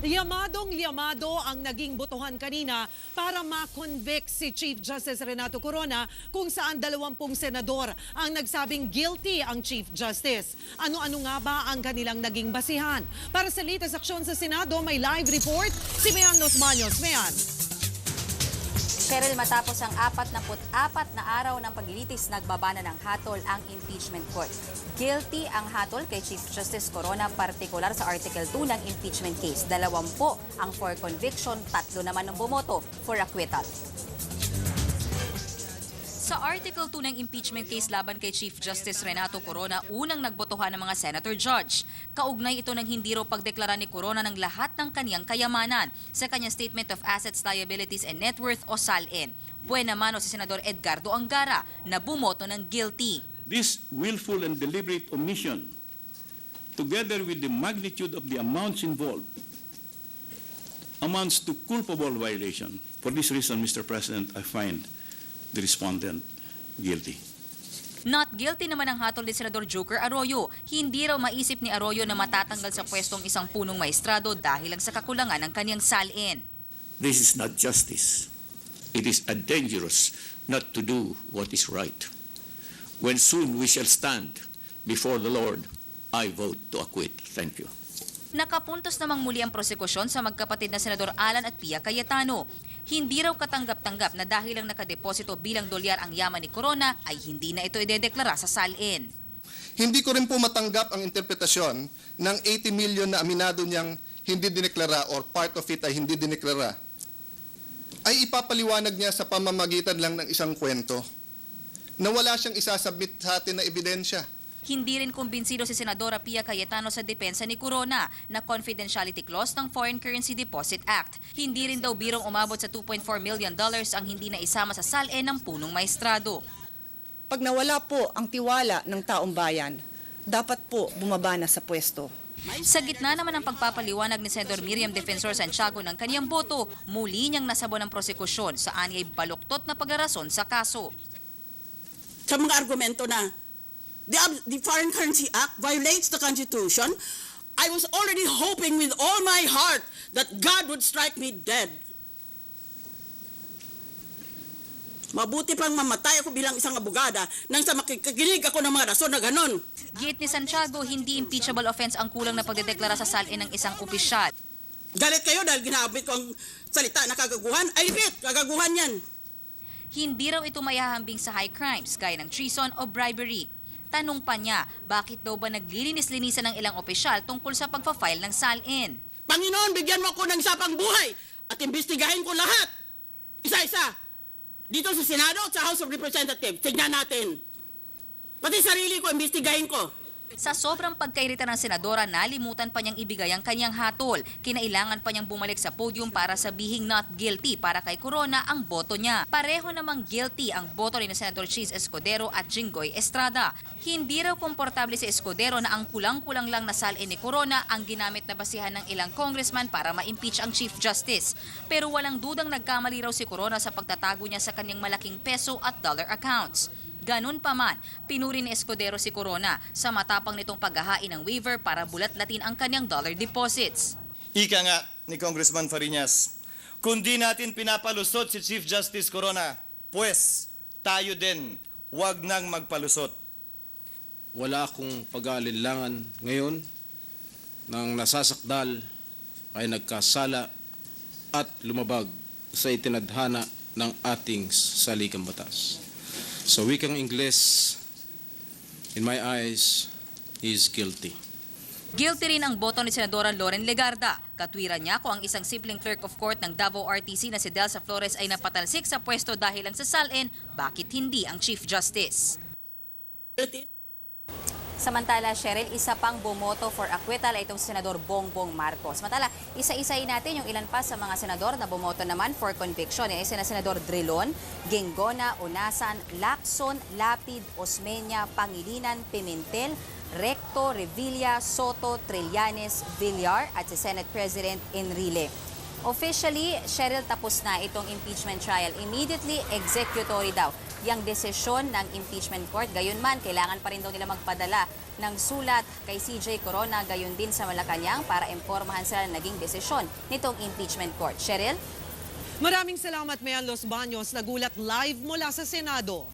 Liamadong-liamado ang naging botohan kanina para ma-convict si Chief Justice Renato Corona kung saan 20 senador ang nagsabing guilty ang Chief Justice. Ano-ano nga ba ang kanilang naging basihan? Para sa latest aksyon sa Senado, may live report si Mayan Los Baños. Mayan. Cheryl, matapos ang 44 na araw ng paglilitis, nagbabana ng hatol ang impeachment court. Guilty ang hatol kay Chief Justice Corona, partikular sa Article 2 ng impeachment case. 20 ang for conviction, 3 naman ang bumoto for acquittal. Sa Article 2 ng impeachment case laban kay Chief Justice Renato Corona, unang nagbotohan ng mga senator judge. Kaugnay ito ng hindi raw pagdeklara ni Corona ng lahat ng kaniyang kayamanan sa kanyang Statement of Assets, Liabilities and Net Worth o SALN. Buena mano si Senador Edgardo Angara na bumoto ng guilty. This willful and deliberate omission, together with the magnitude of the amounts involved, amounts to culpable violation. For this reason, Mr. President, I find the respondent guilty. Not guilty naman ang hatol ni Senador Joker Arroyo. Hindi raw maisip ni Arroyo na matatanggal sa pwestong isang punong maestrado dahil lang sa kakulangan ng kanyang SALN. This is not justice. It is dangerous not to do what is right. When soon we shall stand before the Lord, I vote to acquit. Thank you. Nakapuntos namang muli ang prosekusyon sa magkapatid na Senador Alan at Pia Cayetano. Hindi raw katanggap-tanggap na dahil lang nakadeposito bilang dolyar ang yaman ni Corona ay hindi na ito idedeklara sa SALN. Hindi ko rin po matanggap ang interpretasyon ng 80 million na aminado niyang hindi dineklara or part of it ay hindi dineklara ay ipapaliwanag niya sa pamamagitan lang ng isang kwento na wala siyang isasubmit sa atin na ebidensya. Hindi rin kumbinsido si Senadora Pia Cayetano sa depensa ni Corona na confidentiality clause ng Foreign Currency Deposit Act. Hindi rin daw birong umabot sa $2.4 million ang hindi na isama sa SALN ng punong maestrado. Pag nawala po ang tiwala ng taong bayan, dapat po bumaba na sa pwesto. Sa gitna naman ng pagpapaliwanag ni Senador Miriam Defensor Santiago ng kanyang boto, muli niyang nasabon ang prosekusyon sa anyay baluktot na paglarason sa kaso. Sa mga argumento na the Foreign Currency Act violates the Constitution, I was already hoping with all my heart that God would strike me dead. Mabuti pang mamatay ako bilang isang abogada nang sa makikinig ako ng mga rason na ganon. Git ni Santiago, hindi impeachable offense ang kulang na pagdedeklara sa SALN ng isang opisyal. Galit kayo dahil ginamit ko ang salita na kagaguhan? I repeat, kagaguhan yan. Hindi raw ito mayahambing sa high crimes gaya ng treason o bribery. Tanong pa niya, bakit daw ba naglilinis-linisan ng ilang opisyal tungkol sa pagpa-file ng SALN? Panginoon, bigyan mo ako ng sapang buhay at imbestigahin ko lahat. Isa-isa. Dito sa Senado at sa House of Representatives, tignan natin. Pati sarili ko, imbestigahin ko. Sa sobrang pagkairita ng senadora, nalimutan pa niyang ibigay ang kanyang hatol. Kinailangan pa niyang bumalik sa podium para sabihing not guilty para kay Corona ang boto niya. Pareho namang guilty ang boto ni Senator Cheese Escudero at Jinggoy Estrada. Hindi raw komportable si Escudero na ang kulang-kulang lang na SALN ni Corona ang ginamit na basihan ng ilang congressman para ma-impeach ang Chief Justice. Pero walang dudang nagkamali raw si Corona sa pagtatago niya sa kanyang malaking peso at dollar accounts. Ganun pa man, pinuri ni Escudero si Corona sa matapang nitong paghahain ng waiver para bulat-latin ang kanyang dollar deposits. Ika nga ni Congressman Fariñas, kung di natin pinapalusot si Chief Justice Corona, pues tayo din wag nang magpalusot. Wala akong pag-aalinlangan ngayon nang nasasakdal ay nagkasala at lumabag sa itinadhana ng ating salikang batas. Sa wikang Ingles, in my eyes, he is guilty. Guilty rin ang boto ni Senadora Loren Legarda. Katwiran niya kung ang isang simpleng clerk of court ng Davao RTC na si Delsa Flores ay napatalsik sa pwesto dahil lang sa SALN, bakit hindi ang Chief Justice? Samantala, Cheryl, isa pang bumoto for acquittal ay itong Senador Bongbong Marcos. Samantala, isa-isayin natin yung ilan pa sa mga senador na bumoto naman for conviction. Yung isa na Senador Drilon, Gengona, Unasan, Lacson, Lapid, Osmeña, Pangilinan, Pimentel, Recto, Revilla, Soto, Trillanes, Villar at si Senate President Enrile. Officially, Cheryl, tapos na itong impeachment trial. Immediately executory daw yung desisyon ng impeachment court. Gayunman, kailangan pa rin daw nila magpadala ng sulat kay CJ Corona, gayon din sa Malacanang para impormahan sila ng naging desisyon nitong impeachment court. Cheryl? Maraming salamat, Mayan Los Baños. Nagulat live mula sa Senado.